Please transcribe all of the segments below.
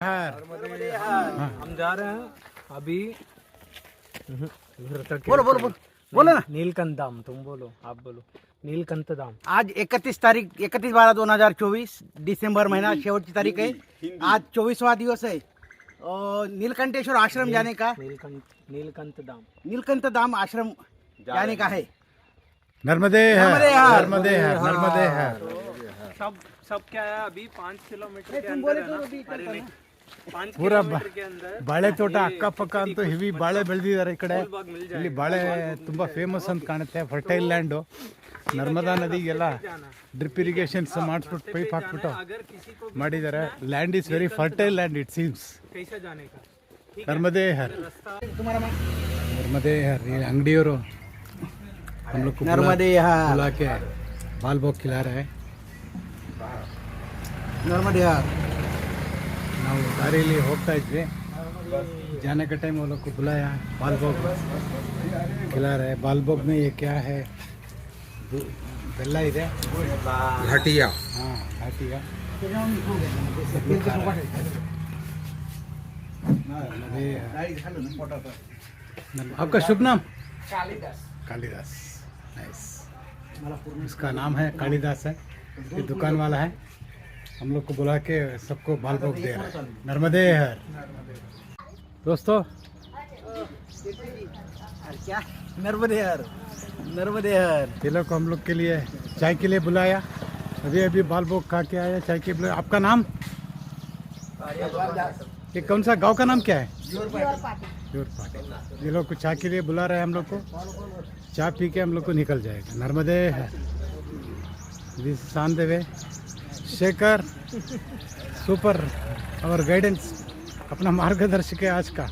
हम जा रहे हैं अभी। बोलो बोलो बोलो बोलो ना। नीलकंठ धाम। तुम बोलो, आप बोलो। नीलकंठ धाम। आज 31/12/2024 डिसेंबर महीना शेवटची तारीख है। आज 24वां दिवस है और नीलकंठेश्वर आश्रम जाने का, नीलकंठ धाम आश्रम जाने का है। नर्मदे नर्मदे है, है। नर्मदे है, नर्मदे है। सब क्या है, अभी 5 किलोमीटर के तुम अंदर बोले है तो ना? अभी अरे नहीं, 5 ಪೂರಾ किलोमीटर के अंदर ಬಾಳೆ ತೋಟ ಅಕ್ಕಪಕ್ಕ ಅಂತೂ ಹೆವಿ ಬಾಳೆ ಬೆಳೆದಿದ್ದಾರೆ ಈ ಕಡೆ. बाग मिल जाएगा। ಇಲ್ಲಿ ಬಾಳೆ ತುಂಬಾ ಫೇಮಸ್ ಅಂತ ಕಾಣುತ್ತೆ. Fertile land. ನರ್ಮದಾ ನದಿಗೆಲ್ಲ ಡ್ರಿಪ್ ಇರಿಗೇಷನ್ಸ್ ಮಾಡಿಸ್ಬಿಟ್ಟು ಪೈಪ್ ಹಾಕ್ಬಿಟ್ಟು अगर किसी को ಮಾಡಿದ್ದಾರೆ. Land is very fertile land it seems. कैसे जाने का नर्मदे हर, तुम्हारा मन नर्मदे हर. ये अंगड़ियों हम लोग को नर्मदे हर, बुला के बाल भोग खिला रहे हैं. नर्मदे हर। ನಾವು ದಾರಿಯಲ್ಲಿ ಹೋಗ್ತಾ ಇದ್ವಿ. जाने के टाइम वो लोग को बुलाया, बाल भोग खिला रहे. बाल भोग में ये क्या है, ಬೆಲ್ಲ ಇದೆ, घाटिया। हाँ घाटिया. आपका शुभ नाम? कालिदास. नाइस. इसका नाम है कालिदास है. ये दुकान वाला है. हम लोग को बुला के सबको बाल भोग दे रहा है. नर्मदे हर. दोस्तों क्या नर्मदे हर, नर्मदे हर। ये लोग को हम लोग के लिए चाय के लिए बुलाया. अभी अभी बाल भोग खा के आया. चाय के बुलाया. आपका नाम? ये कौन सा गांव का नाम क्या है? जोर पाटिल. ये लोग को चाय के लिए बुला रहे हैं हम लोग को. चाय पी के हम लोग को निकल जाएगा. नर्मदे है. दिस शानदेवे शेखर सुपर और गाइडेंस, अपना मार्गदर्शक है आज का.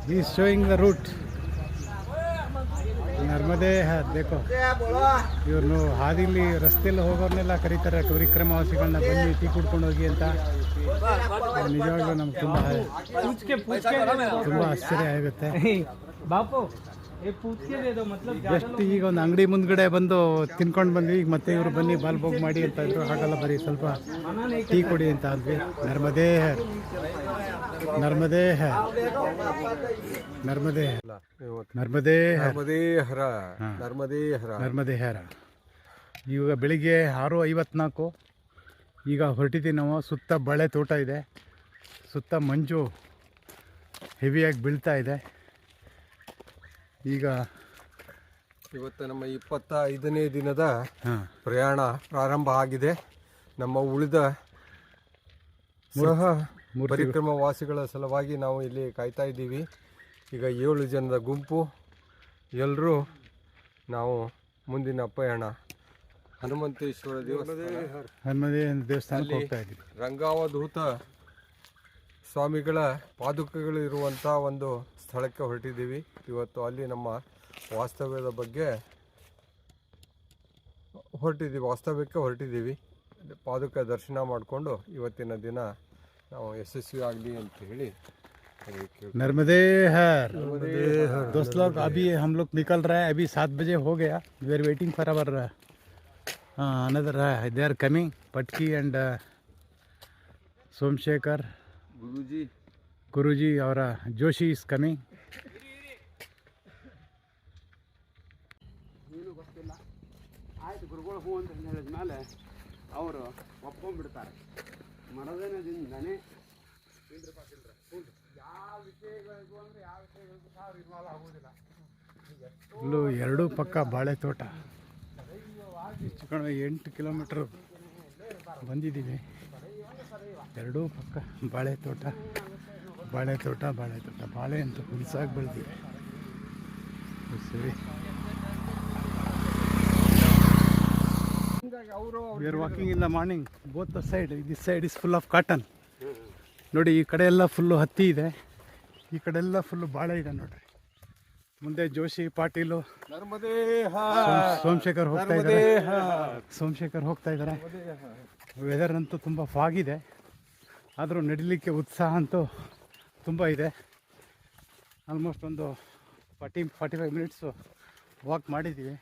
He is showing the route. Narmade है. देखो ಇವ್ರನ್ನು ಹಾದಿಲಿ ರಸ್ತೆಯಲ್ಲಿ ಹೋಗೋರ್ನೆಲ್ಲ ಕರೀತಾರೆ ಪರಿಕ್ರಮವಾಸಿಗಳನ್ನ, ಬನ್ನಿ ಟೀ ಕುಡ್ಕೊಂಡು ಹೋಗಿ ಅಂತ. ನಿಜವಾಗ್ಲೂ ನಮ್ಗೆ ತುಂಬಾ ಆಶ್ಚರ್ಯ ಆಗುತ್ತೆ. बापू ये पूछ के दे दो, मतलब ಜಸ್ಟ್ ಈಗ ಒಂದು ಅಂಗಡಿ ಮುಂದ್ಗಡೆ ಬಂದು ತಿನ್ಕೊಂಡು ಬಂದ್ವಿ. ಈಗ ಮತ್ತೆ ಇವರು ಬನ್ನಿ ಬಾಲ್ ಭೋಗ್ ಮಾಡಿ ಅಂತ ಇದ್ರು. ಹಾಗಲ್ಲ, ಬರೀ ಸ್ವಲ್ಪ ಟೀ ಕೊಡಿ ಅಂತ ಅಂದ್ವಿ. ನರ್ಮದೇ ಹರ್, ನರ್ಮದೇ ಹರ್, ನರ್ಮದೇ ಹರ್, ನರ್ಮದೇ ಹರ್, ನರ್ಮದೇ ಹರ, ಹಾ. ನರ್ಮದೇ ಹರ. ನರ್ಮದೇ ಹರ. ಇವಾಗ ಬೆಳಿಗ್ಗೆ 6:54. ಈಗ ಹೊರಟಿದ್ದೀವಿ ನಾವು. ಸುತ್ತ ಬಾಳೆ ತೋಟ ಇದೆ, ಸುತ್ತ ಮಂಜು ಹೆವಿಯಾಗಿ ಬೀಳ್ತಾ ಇದೆ. ಈಗ ಇವತ್ತು ನಮ್ಮ 25ನೇ ದಿನದ ಹಾಂ ಪ್ರಯಾಣ ಪ್ರಾರಂಭ ಆಗಿದೆ. ನಮ್ಮ ಉಳಿದ ಸಹ ಪರಿಕ್ರಮವಾಸಿಗಳ ಸಲುವಾಗಿ ನಾವು ಇಲ್ಲಿ ಕಾಯ್ತಾ ಇದ್ದೀವಿ. ಈಗ 7 ಜನದ ಗುಂಪು, ಎಲ್ಲರೂ ನಾವು ಮುಂದಿನ ಪಯಣ ಹನುಮಂತೇಶ್ವರ ದೇವಸ್ಥಾನ, ಹನುಮದೇ ದೇವಸ್ಥಾನಕ್ಕೆ ಹೋಗ್ತಾ ಇದ್ದೀವಿ. ರಂಗಾವಧೂತ ಸ್ವಾಮಿಗಳ ಪಾದುಕೆಗಳು ಇರುವಂಥ ಒಂದು ಸ್ಥಳಕ್ಕೆ ಹೊರಟಿದ್ದೀವಿ. ಇವತ್ತು ಅಲ್ಲಿ ನಮ್ಮ ವಾಸ್ತವ್ಯಕ್ಕೆ ಹೊರಟಿದ್ದೀವಿ. ಪಾದುಕೆ ದರ್ಶನ ಮಾಡಿಕೊಂಡು ಇವತ್ತಿನ ದಿನ ನಾವು ಯಶಸ್ವಿ ಆಗಲಿ ಅಂತ ಹೇಳಿ नर्मदे हर. दोस्त लोग अभी हम लोग निकल रहे हैं. अभी 7 बजे हो गया. We are waiting for our another. They are coming. Patki and Somashekhar Guruji और जोशी इज कमिंग. ಆಯ್ತು ಗುರುಗಳು ಹೂ ಅಂತ ಹೇಳಿದ ಮೇಲೆ ಅವರು ಒಪ್ಕೊಂಡ್ಬಿಡ್ತಾರೆ. ಮನೋದನದಿಂದನೇ ಯಾವ ವಿಷಯಗಳಿಗೂ ಅಂದರೆ ಯಾವ ವಿಷಯಗಳಿಗೂ ಸಹ ಅವ್ರು ಇನ್ವಾಲ್ವ್ ಆಗೋದಿಲ್ಲ. ಇಲ್ಲೂ ಎರಡೂ ಪಕ್ಕ ಬಾಳೆ ತೋಟ. ಹೆಚ್ಚು ಕಡಿಮೆ 8 ಕಿಲೋಮೀಟ್ರ್ ಬಂದಿದ್ದೀವಿ. ಎರಡೂ ಪಕ್ಕ ಬಾಳೆ ತೋಟ, ಬಾಳೆ ತೋಟ, ಬಾಳೆ ತೋಟ. ಬಾಳೆ ಅಂತೂ ಹುಲ್ಸಾಗಿ ಬೆಳೆದಿವೆ. ಸರಿ, we are walking in the morning. Both the side, this side is full of cotton. ನೋಡಿ, ಈ ಕಡೆ ಎಲ್ಲ ಫುಲ್ಲು ಹತ್ತಿ ಇದೆ, ಈ ಕಡೆ ಎಲ್ಲ ಫುಲ್ಲು ಬಾಳೆ ಇದೆ. ನೋಡ್ರಿ, ಮುಂದೆ ಜೋಶಿ ಪಾಟೀಲು, ಸೋಮಶೇಖರ್ ಹೋಗ್ತಾ ಇದ್ದಾರೆ. ವೆದರ್ ಅಂತೂ ತುಂಬ ಫಾಗಿದೆ, ಆದರೂ ನಡಿಲಿಕ್ಕೆ ಉತ್ಸಾಹ ಅಂತೂ ತುಂಬ ಇದೆ. ಆಲ್ಮೋಸ್ಟ್ ಒಂದು 40-45 ಮಿನಿಟ್ಸು ವಾಕ್ ಮಾಡಿದ್ದೀವಿ.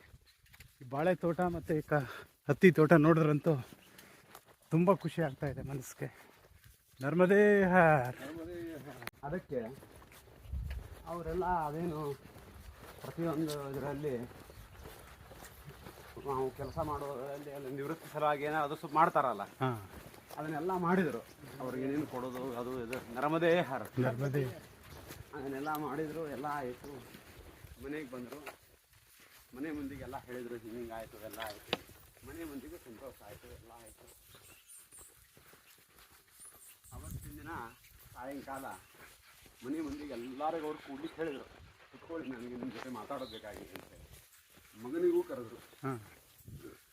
ಈ ಬಾಳೆ ತೋಟ ಮತ್ತು ಹತ್ತಿ ತೋಟ ನೋಡಿದ್ರಂತೂ ತುಂಬ ಖುಷಿ ಆಗ್ತಾಯಿದೆ ಮನಸ್ಸಿಗೆ. ನರ್ಮದೇ ಹರ್. ಅದಕ್ಕೆ ಅವರೆಲ್ಲ ಅದೇನು ಪ್ರತಿಯೊಂದು ಇದರಲ್ಲಿ ನಾವು ಕೆಲಸ ಮಾಡೋದರಲ್ಲಿ ಅಲ್ಲಿ ನಿವೃತ್ತಿ ಸಲುವಾಗಿ ಏನೋ ಅದು ಸ್ವಲ್ಪ ಮಾಡ್ತಾರಲ್ಲ, ಹಾಂ, ಅದನ್ನೆಲ್ಲ ಮಾಡಿದರು. ಅವ್ರಿಗೆ ಏನೇನು ಕೊಡೋದು ಅದು ಇದು ನರ್ಮದೇ ಹರ್, ನರ್ಮದೇ. ಅದನ್ನೆಲ್ಲ ಮಾಡಿದರು. ಎಲ್ಲ ಆಯಿತು, ಮನೆಗೆ ಬಂದರು. ಮನೆ ಮಂದಿಗೆಲ್ಲ ಹೇಳಿದರು ಹಿಂಗೆ ಆಯಿತು, ಎಲ್ಲ ಆಯಿತು. ಮನೆ ಮಂದಿಗೆ ಸಂತೋಷ ಆಯಿತು, ಎಲ್ಲ ಆಯಿತು. ಅವತ್ತಿನ ದಿನ ಸಾಯಂಕಾಲ ಮನೆ ಮಂದಿಗೆ ಎಲ್ಲರಿಗೂ ಅವ್ರು ಕೂಡ್ಲಿಕ್ಕೆ ಹೇಳಿದರು, ಕುತ್ಕೊಳ್ಳಿ ನನಗೆ ನಿಮ್ಮ ಜೊತೆ ಮಾತಾಡೋದಬೇಕಾಗಿದೆ ಅಂತ. ಮಗನಿಗೂ ಕರೆದ್ರು, ಹಾಂ,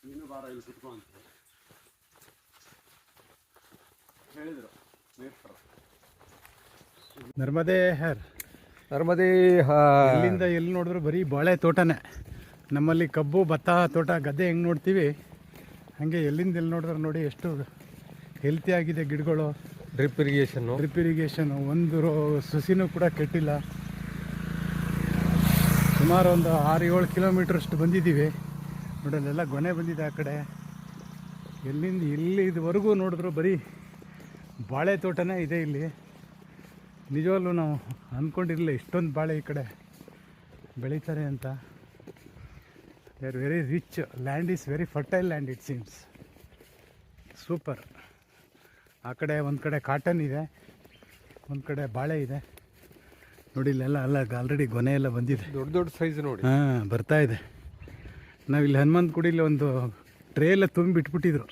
ನೀನು ಬಾರ ಇಲ್ಲಿ ಕುತ್ಕೊ ಅಂತ ಹೇಳಿದರು ಮೇಷ್ಟ್ರು. ನರ್ಮದೇ ಹರ್. ನರ್ಮದೇ ಇಲ್ಲಿಂದ ಎಲ್ಲಿ ನೋಡಿದ್ರು ಬರೀ ಬಾಳೆ ತೋಟನೇ. ನಮ್ಮಲ್ಲಿ ಕಬ್ಬು ಭತ್ತ ತೋಟ ಗದ್ದೆ ಹೆಂಗೆ ನೋಡ್ತೀವಿ ಹಾಗೆ ಎಲ್ಲಿಂದ ಎಲ್ಲಿ ನೋಡಿದ್ರೆ ನೋಡಿ ಎಷ್ಟು ಹೆಲ್ತಿ ಆಗಿದೆ ಗಿಡಗಳು. ಡ್ರಿಪ್ ಇರಿಗೇಷನ್ನು, ಡ್ರಿಪ್ ಇರಿಗೇಷನು, ಒಂದು ಸಸಿನೂ ಕೂಡ ಕೆಟ್ಟಿಲ್ಲ. ಸುಮಾರು ಒಂದು 6-7 ಕಿಲೋಮೀಟ್ರಷ್ಟು ಬಂದಿದ್ದೀವಿ ನೋಡಿ. ಅಲ್ಲೆಲ್ಲ ಗೊನೆ ಬಂದಿದೆ ಆ ಕಡೆ. ಎಲ್ಲಿಂದ ಇಲ್ಲಿ ಇದುವರೆಗೂ ನೋಡಿದ್ರು ಬರೀ ಬಾಳೆ ತೋಟನೇ ಇದೆ ಇಲ್ಲಿ. ನಿಜವಾಗ್ಲೂ ನಾವು ಅಂದ್ಕೊಂಡಿರಲಿಲ್ಲ ಇಷ್ಟೊಂದು ಬಾಳೆ ಈ ಕಡೆ ಬೆಳೀತಾರೆ ಅಂತ. They are very rich land, is very fertile land it seems. Super. ಆ ಕಡೆ ಒಂದು ಕಡೆ ಕಾಟನ್ ಇದೆ, ಒಂದು ಕಡೆ ಬಾಳೆ ಇದೆ ನೋಡಿ. ಇಲ್ಲೆಲ್ಲ ಅಲ್ಲ ಆಲ್ರೆಡಿ ಗೊನೆ ಎಲ್ಲ ಬಂದಿದೆ, ದೊಡ್ಡ ದೊಡ್ಡ ಸೈಜ್ ನೋಡಿ. ಹಾಂ, ಬರ್ತಾ ಇದೆ. ನಾವಿಲ್ಲಿ ಹನುಮಂತ ಗುಡಿಲಿ ಒಂದು ಟ್ರೇ ಎಲ್ಲ ತುಂಬಿ ಬಿಟ್ಬಿಟ್ಟಿದ್ರು,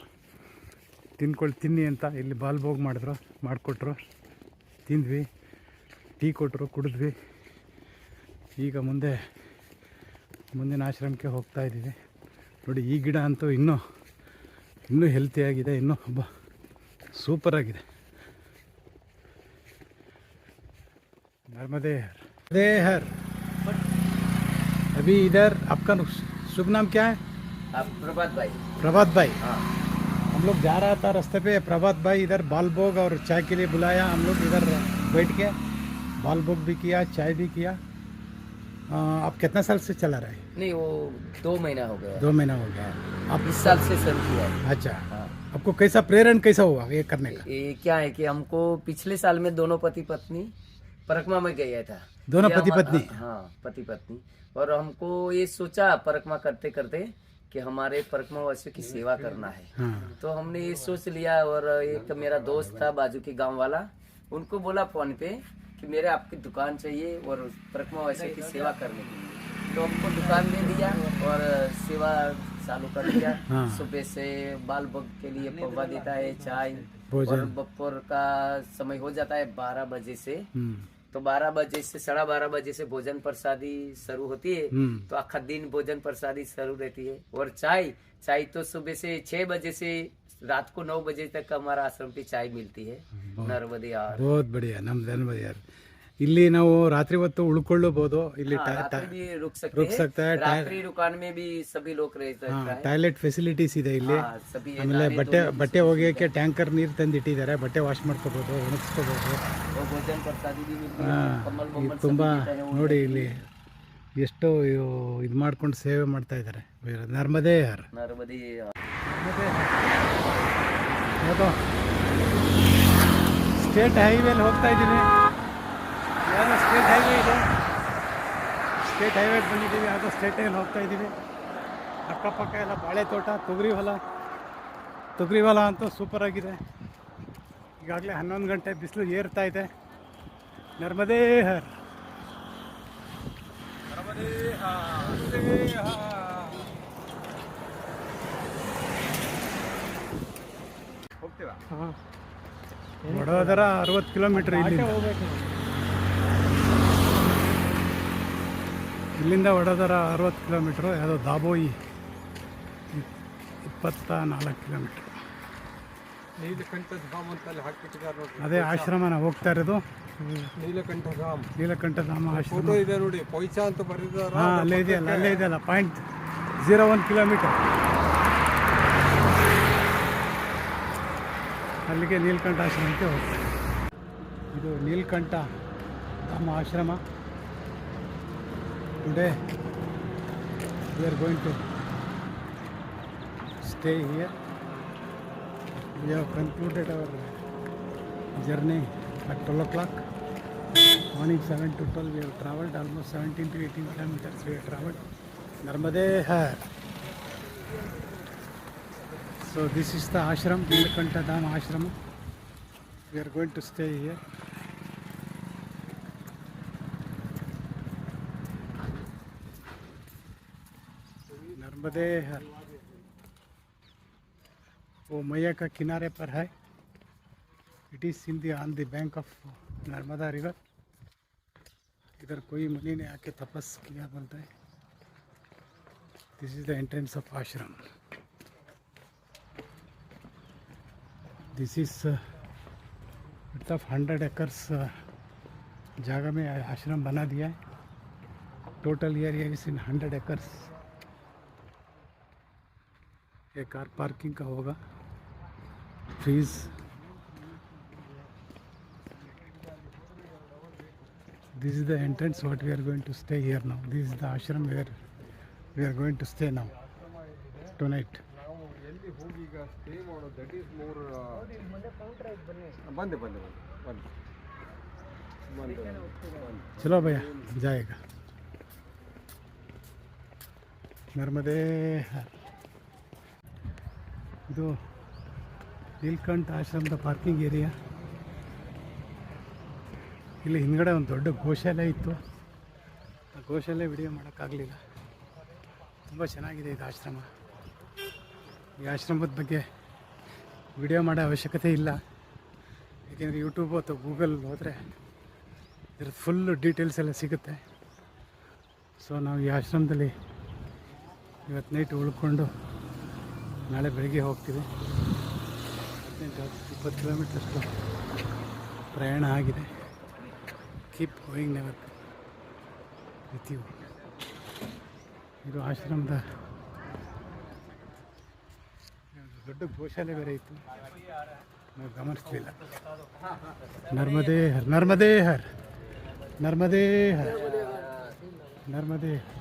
ತಿನ್ನಿ ಅಂತ. ಇಲ್ಲಿ ಬಾಲ್ಭೋಗ್ ಮಾಡಿಕೊಟ್ರು, ತಿಂದ್ವಿ, ಟೀ ಕೊಟ್ಟರು, ಕುಡಿದ್ವಿ. ಈಗ ಮುಂದಿನ ಆಶ್ರಮಕ್ಕೆ ಹೋಗ್ತಾ ಇದ್ದೀವಿ ನೋಡಿ. ಈ ಗಿಡ ಅಂತೂ ಇನ್ನೂ ಹೆಲ್ತಿಯಾಗಿದೆ, ಇನ್ನೂ ಸೂಪರಾಗಿದೆ. नर्मदे हर. अभी इधर आपका शुभ नाम क्या है? प्रभात भाई. प्रभात भाई. हाँ. हम लोग जा रहा था रास्ते पे, प्रभात भाई इधर बालभोग और चाय के लिए बुलाया. हम लोग इधर बैठ के बालभोग भी किया, चाय भी किया. आप कितना साल से चला रहे हैं? नहीं, वो 2 महीना हो गया. 2 महीना हो गया. आप 20 साल से शुरू किया है. अच्छा. हाँ. आपको कैसा प्रेरण कैसा हुआ ये करने का? ये क्या है कि हमको पिछले साल में दोनों पति पत्नी परिक्रमा में गया था. दोनों पति पत्नी? हाँ, पति पत्नी. और हमको ये सोचा परिक्रमा करते करते कि हमारे परिक्रमावासियों की सेवा करना है. हाँ. तो हमने ये सोच लिया. और एक मेरा दोस्त था बाजू के गांव वाला, उनको बोला फोन पे कि मेरे आपकी दुकान चाहिए और परिक्रमावासियों की सेवा करने के लिए. तो हमको दुकान दे दिया और सेवा चालू कर दिया. हाँ. सुबह से बाल भोग के लिए पौवा देता है, चाय, भोजन. और बपोर का समय हो जाता है 12 बजे से. हम्म. तो 12 बजे से 12:30 बजे से भोजन प्रसादी शुरू होती है. हम्म. तो आखा दिन भोजन प्रसादी शुरू रहती है. और चाय तो सुबह से 6 बजे से रात को 9 बजे तक हमारा आश्रम पे चाय मिलती है. नर्मदे यार. बहुत बढ़िया. ನಮ್ದು ಯಾರು ಇಲ್ಲಿ ನಾವು ರಾತ್ರಿ ಹೊತ್ತು ಉಳ್ಕೊಳ್ಳಬಹುದು. ಇಲ್ಲಿ रात्रि भी रुक रुक सकता है. रात्रि रुकान में भी सभी लोग रह सकता है. ಟಾಯ್ಲೆಟ್ ಫೆಸಿಲಿಟೀಸ್ ಇದೆ ಇಲ್ಲಿ. हाँ, सभी है. ಆಮೇಲೆ नाली ಬಟ್ಟೆ धोने ಬಟ್ಟೆ ಒಗೆಯಕ್ಕೆ ಟ್ಯಾಂಕರ್ ನೀರು ತಂದಿಟ್ಟಿದ್ದಾರೆ. ಬಟ್ಟೆ ವಾಶ್ ಮಾಡ್ಕೋಬಹುದು, ಒಣಗಿಸ್ಕೋಬಹುದು. और भोजन प्रसादी भी मिलती है. कम्बल ಇದು बम्बल ತುಂಬಾ सभी देता है वो. ನೋಡಿ ಇಲ್ಲಿ ಎಷ್ಟು ಇದು ಮಾಡ್ಕೊಂಡು ಸೇವೆ ಮಾಡ್ತಾ ಇದ್ದಾರೆ. ನರ್ಮದೇ ಹರ್. नर्मदे यार. ಸ್ಟೇಟ್ ಹೈವೇಲಿ ಹೋಗ್ತಾ ಇದ್ದೀವಿ. ಯಾವುದೋ ಸ್ಟೇಟ್ ಹೈವೇ ಇದೆ. ಸ್ಟೇಟ್ ಹೈವೇಗೆ ಬಂದಿದ್ದೀವಿ. ಯಾವುದೋ ಸ್ಟೇಟ್ ಹೈವೇಲಿ ಹೋಗ್ತಾ ಇದ್ದೀವಿ. ಅಕ್ಕಪಕ್ಕ ಎಲ್ಲ ಬಾಳೆ ತೋಟ, ತೊಗರಿ ಹೊಲ ಅಂತೂ ಸೂಪರಾಗಿದೆ. ಈಗಾಗಲೇ 11 ಗಂಟೆ, ಬಿಸಿಲು ಏರ್ತಾ ಇದೆ. ನರ್ಮದೇ ಹರ್. ಹೋಗ್ತೀರಾ? ವಡೋದರ 60 ಕಿಲೋಮೀಟ್ರ್ ಇಲ್ಲಿಂದ ವಡೋದರ 60 ಕಿಲೋಮೀಟ್ರು. ಯಾವುದೋ ದಾಬೋಯಿ 24 ಕಿಲೋಮೀಟ್ರ್. ನೀಲಕಂಠಧಾಮ ಅಂತ ಅಲ್ಲಿ ಹಾಕ್ಬಿಟ್ಟಿದ್ದಾರೆ ನೋಡಿ. ಅದೇ ಆಶ್ರಮ ನಾವು ಹೋಗ್ತಾ ಇರೋದು. ನೀಲಕಂಠಧಾಮ ಆಶ್ರಮ ಫೋಟೋ ಇದೆ ನೋಡಿ. ಪೊಯ್ಚಾ ಅಂತ ಬರೆದಿದ್ದಾರೆ. ಹಾಂ, ಅಲ್ಲೇ ಇದೆಯಲ್ಲ 0.01 ಕಿಲೋಮೀಟರ್. ಅಲ್ಲಿಗೆ ನೀಲಕಂಠ ಆಶ್ರಮಕ್ಕೆ ಹೋಗ್ತೀವಿ. ಇದು Neelakantha Dham Ashram. Today we are going to stay here. We have concluded our journey at 12 o'clock. Morning 7 to 12 we have traveled, almost 17 to 18 kilometers we have traveled. Narmade Har. So this is the ashram, Nilkanta Dham ashram. We are going to stay here. Narmade Har वो मैया का किनारे पर है. It is in the on the bank of Narmada river. इधर कोई मुनि ने आके तपस किया बोलता है. This is the entrance of ashram. This is width of 100 acres जगह में आश्रम बना दिया है. Total area is in 100 acres. ये कार पार्किंग का होगा. Trees this is the entrance what we are going to stay here now. This is the ashram where we are going to stay now tonight. ನಾವು ಎಲ್ಲಿ ಹೋಗಿ ಈಗ stay ಮಾಡೋದು that is more ಬಂದೆ ಬಂದೆ ಬಂದೆ चलो भैया जाएगा. नर्मदे हर. ಇದು ನೀಲ್ಕಂಠ ಆಶ್ರಮದ ಪಾರ್ಕಿಂಗ್ ಏರಿಯಾ. ಇಲ್ಲಿ ಹಿಂದ್ಗಡೆ ಒಂದು ದೊಡ್ಡ ಗೋಶಾಲೆ ಇತ್ತು. ಆ ಗೋಶಾಲೆ ವಿಡಿಯೋ ಮಾಡೋಕ್ಕಾಗಲಿಲ್ಲ. ತುಂಬ ಚೆನ್ನಾಗಿದೆ ಇದು ಆಶ್ರಮ. ಈ ಆಶ್ರಮದ ಬಗ್ಗೆ ವಿಡಿಯೋ ಮಾಡೋ ಅವಶ್ಯಕತೆ ಇಲ್ಲ. ಏಕೆಂದರೆ ಯೂಟ್ಯೂಬ್ ಅಥವಾ ಗೂಗಲ್ ಹೋದರೆ ಇದ್ರ ಫುಲ್ಲು ಡೀಟೇಲ್ಸ್ ಎಲ್ಲ ಸಿಗುತ್ತೆ. ಸೊ ನಾವು ಈ ಆಶ್ರಮದಲ್ಲಿ ಇವತ್ತು ನೈಟ್ ಉಳ್ಕೊಂಡು ನಾಳೆ ಬೆಳಗ್ಗೆ ಹೋಗ್ತೀವಿ. 18-20 ಕಿಲೋಮೀಟರ್ಷ್ಟು ಪ್ರಯಾಣ ಆಗಿದೆ. Keep going never with you. ಇದು ಆಶ್ರಮದ ದೊಡ್ಡ ಗೋಶಾಲೆ ಬೇರೆ ಇತ್ತು, ನಾವು ಗಮನಿಸಲಿಲ್ಲ. ನರ್ಮದೇ ಹರ್, ನರ್ಮದೇ ಹರ್, ನರ್ಮದೇ ಹರ್, ನರ್ಮದೇ ಹರ್.